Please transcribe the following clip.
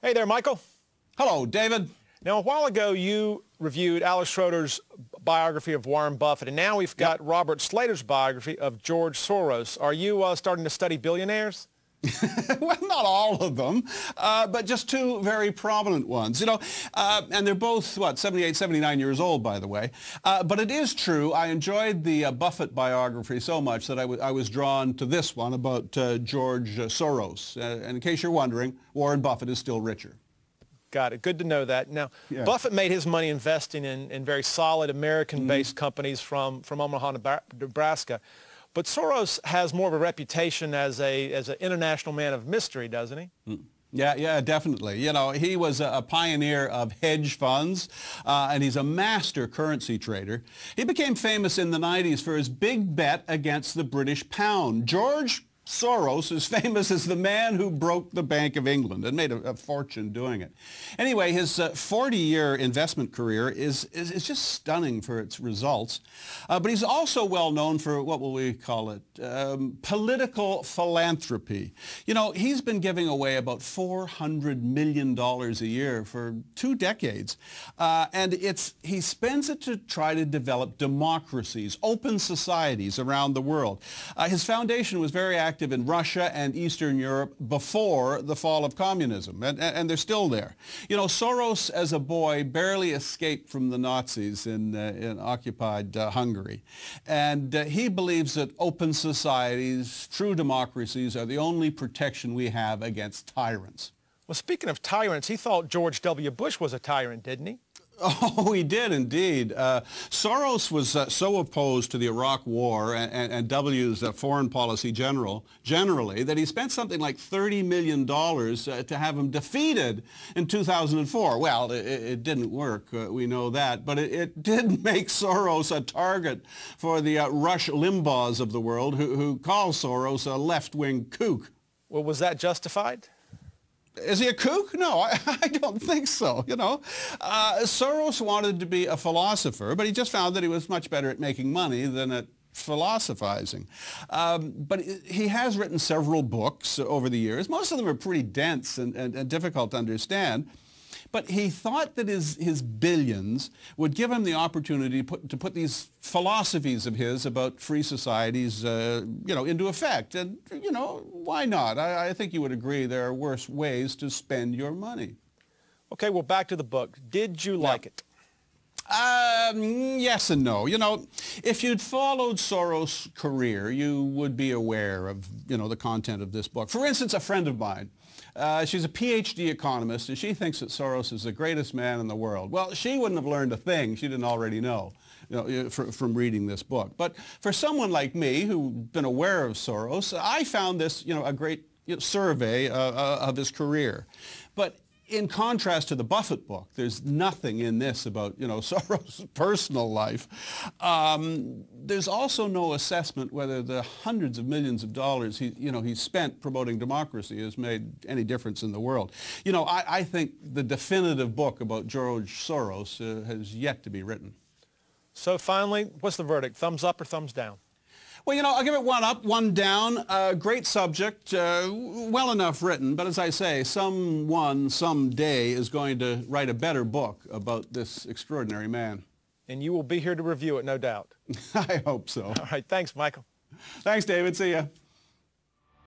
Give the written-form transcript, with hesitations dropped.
Hey there, Michael. Hello, David. Now, a while ago, you reviewed Alice Schroeder's biography of Warren Buffett, and now we've got Robert Slater's biography of George Soros. Are you starting to study billionaires? Well, not all of them, but just two very prominent ones. And they're both, 78, 79 years old, by the way. But it is true, I enjoyed the Buffett biography so much that I was drawn to this one about George Soros. And in case you're wondering, Warren Buffett is still richer. Got it. Good to know that. Now, Buffett made his money investing in very solid American-based companies from Omaha, Nebraska. But Soros has more of a reputation as an international man of mystery, doesn't he? Yeah, definitely. He was a pioneer of hedge funds, and he's a master currency trader. He became famous in the 90s for his big bet against the British pound. George Soros is famous as the man who broke the Bank of England and made a fortune doing it. Anyway, his 40-year investment career is just stunning for its results. But he's also well known for, what will we call it, political philanthropy. He's been giving away about $400 million a year for 2 decades. And he spends it to try to develop democracies, open societies around the world. His foundation was very active in Russia and Eastern Europe before the fall of communism, and they're still there. Soros, as a boy, barely escaped from the Nazis in occupied Hungary, and he believes that open societies, true democracies, are the only protection we have against tyrants. Well, speaking of tyrants, he thought George W. Bush was a tyrant, didn't he? Oh, he did indeed. Soros was so opposed to the Iraq War and W's foreign policy generally that he spent something like $30 million to have him defeated in 2004. Well, it didn't work, we know that, but it did make Soros a target for the Rush Limbaughs of the world who call Soros a left-wing kook. Well, was that justified? Is he a kook? No, I don't think so, Soros wanted to be a philosopher, but he just found that he was much better at making money than at philosophizing. But he has written several books over the years. Most of them are pretty dense and difficult to understand. But he thought that his billions would give him the opportunity to put these philosophies of his about free societies, into effect. And, why not? I think you would agree there are worse ways to spend your money. Okay, well, back to the book. Did you like it? Yes and no. If you'd followed Soros' career, you would be aware of, the content of this book. For instance, a friend of mine, she's a PhD economist, and she thinks that Soros is the greatest man in the world. Well, she wouldn't have learned a thing she didn't already know, from reading this book. But for someone like me, who'd been aware of Soros, I found this, a great survey of his career. But in contrast to the Buffett book, there's nothing in this about, Soros' personal life. There's also no assessment whether the hundreds of millions of dollars he spent promoting democracy has made any difference in the world. I think the definitive book about George Soros has yet to be written. So finally, what's the verdict? Thumbs up or thumbs down? Well, I'll give it 1 up, 1 down. Great subject, well enough written, but as I say, someone someday is going to write a better book about this extraordinary man. And you will be here to review it, no doubt. I hope so. All right, thanks, Michael. Thanks, David. See ya.